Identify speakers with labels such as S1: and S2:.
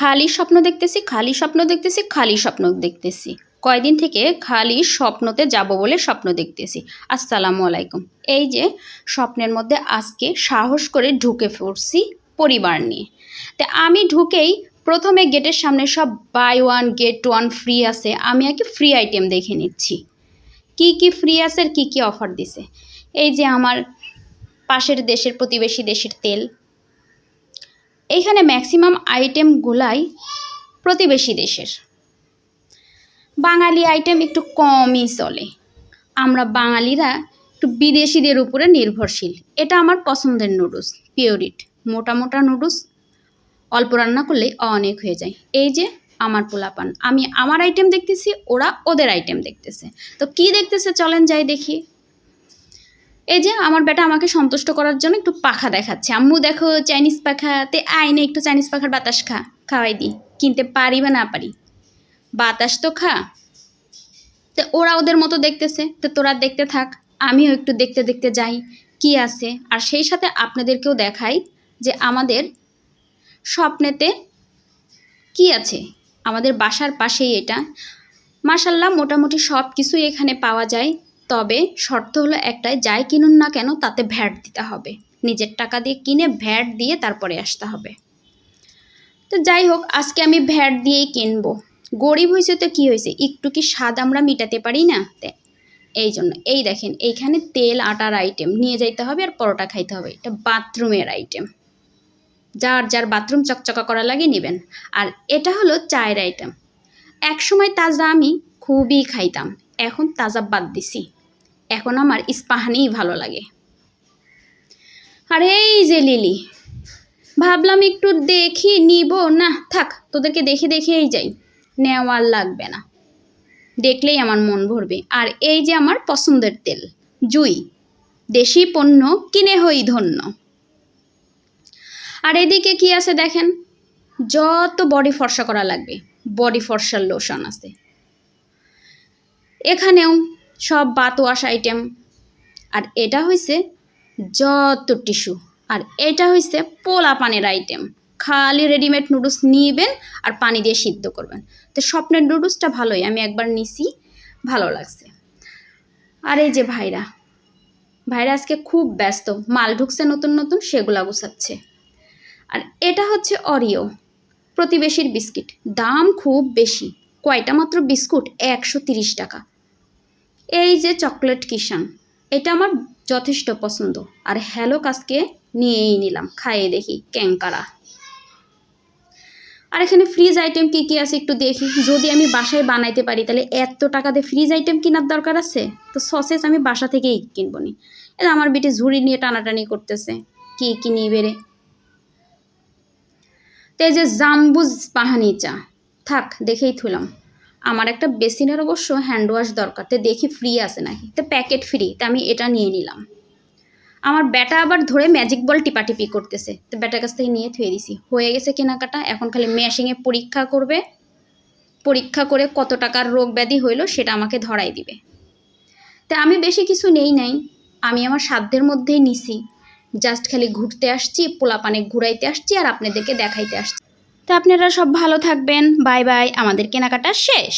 S1: খালি স্বপ্ন দেখতেছি, খালি স্বপ্ন দেখতেছি, খালি স্বপ্ন দেখতেছি। কয়দিন থেকে খালি স্বপ্নতে যাব বলে স্বপ্ন দেখতেছি। আসসালামু আলাইকুম। এই যে স্বপ্নের মধ্যে আজকে সাহস করে ঢুকে পড়ছি পরিবার নিয়ে। তো আমি ঢুকেই প্রথমে গেটের সামনে সব buy one get one free আছে, আমি আগে ফ্রি আইটেম দেখে নিচ্ছি কি কি ফ্রি আছে আর কি কি অফার দিছে। এই যে আমার পাশের দেশের প্রতিবেশী দেশের তেল, এইখানে ম্যাক্সিমাম আইটেমগুলাই প্রতিবেশী দেশের। বাঙালি আইটেম একটু কমই চলে, আমরা বাঙালিরা একটু বিদেশিদের উপরে নির্ভরশীল। এটা আমার পছন্দের নুডলস, পিওরিট মোটা মোটা নুডলস, অল্প রান্না করলেই অনেক হয়ে যায়। এই যে আমার পোলাপান, আমি আমার আইটেম দেখতেছি, ওরা ওদের আইটেম দেখতেছে। তো কি দেখতেছে চলেন যাই দেখি। এই যে আমার বেটা আমাকে সন্তুষ্ট করার জন্য একটু পাখা দেখাচ্ছে, আম্মু দেখো চাইনিজ পাখা, তে আইনে একটু চাইনিজ পাখার বাতাস খা, খাওয়াই দিই, কিনতে পারি বা না পারি, বাতাস তো খা। তো ওরা ওদের মতো দেখতেছে, তো তোরা দেখতে থাক, আমিও একটু দেখতে দেখতে যাই কি আছে। আর সেই সাথে আপনাদেরকেও দেখাই যে আমাদের স্বপ্নেতে কি আছে। আমাদের বাসার পাশেই এটা, মাশাল্লাহ মোটামুটি সব কিছুই এখানে পাওয়া যায়। তবে শর্ত হলো একটাই, যাই কিনুন না কেন তাতে ভ্যাট দিতে হবে। নিজের টাকা দিয়ে কিনে ভ্যাট দিয়ে তারপরে আসতে হবে। তো যাই হোক, আজকে আমি ভ্যাট দিয়েই কিনবো। গরিব হয়েছে তো কী হয়েছে, একটু কি স্বাদ আমরা মিটাতে পারি না? এই জন্য এই দেখেন এইখানে তেল আটার আইটেম নিয়ে যাইতে হবে আর পরোটা খাইতে হবে। এটা বাথরুমের আইটেম, যার যার বাথরুম চকচকা করা লাগে নেবেন। আর এটা হলো চায়ের আইটেম। এক সময় তাজা আমি খুবই খাইতাম, এখন তাজা বাদ দিছি, এখন আমার ইস্পাহানিই ভালো লাগে। আর এই যে লিলি, ভাবলাম একটু দেখি নিব, না থাক, তোদেরকে দেখে দেখেই যাই, নেওয়ার লাগবে না, দেখলেই আমার মন ভরবে। আর এই যে আমার পছন্দের তেল জুই, দেশি পণ্য কিনে হই ধন্য। আর এদিকে কি আছে দেখেন, যত বডি ফর্সা করা লাগবে বডি ফর্সার লোশন আছে। এখানেও সব বাত ওয়াশ আইটেম। আর এটা হয়েছে যত টিস্যু। আর এটা হয়েছে পোলা পানের আইটেম, খালি রেডিমেড নুডলস নিবেন আর পানি দিয়ে সিদ্ধ করবেন। তো স্বপ্নের নুডলসটা ভালোই, আমি একবার নিছি, ভালো লাগছে। আর এই যে ভাইরা আজকে খুব ব্যস্ত, মাল ঢুকছে নতুন নতুন, সেগুলা গুছাচ্ছে। আর এটা হচ্ছে অরিও, প্রতিবেশীর বিস্কিট, দাম খুব বেশি, কয়টা মাত্র বিস্কুট 130 টাকা। এই যে চকলেট কিষান, এটা আমার যথেষ্ট পছন্দ। আর হ্যালো কাজকে নিয়েই নিলাম, খাইয়ে দেখি ক্যাঙ্কারা। আর এখানে ফ্রিজ আইটেম কি কি আছে একটু দেখি, যদি আমি বাসায় বানাইতে পারি তাহলে এত টাকা দিয়ে ফ্রিজ আইটেম কেনার দরকার আছে? তো সসেস আমি বাসা থেকেই কিনবো নি। এটা আমার বেটে ঝুড়ি নিয়ে টানাটানি করতেছে, কি কি নিয়ে বেড়ে। তো এই যে জাম্বুজ পাহানি চা, থাক দেখেই থুলাম। আমার একটা বেসিনের অবশ্য হ্যান্ড ওয়াশ দরকার, তো দেখি ফ্রি আছে নাকি, তো প্যাকেট ফ্রি, তো আমি এটা নিয়ে নিলাম। আমার ব্যাটা আবার ধরে ম্যাজিক বল টিপাটিপি করতেছে, তো ব্যাটার কাছ থেকে নিয়ে থুয়ে দিছি। হয়ে গেছে কেনাকাটা, এখন খালি মেশিনে পরীক্ষা করবে, পরীক্ষা করে কত টাকার রোগ ব্যাধি হইলো সেটা আমাকে ধরাই দিবে। তো আমি বেশি কিছু নেই নাই, আমি আমার সাধ্যের মধ্যেই নিছি। জাস্ট খালি ঘুরতে আসছি, পোলাপানে ঘুরাইতে আসছি আর আপনাদেরকে দেখাইতে আসছি। তো আপনারা সব ভালো থাকবেন, বাই বাই, আমাদের কেনাকাটা শেষ।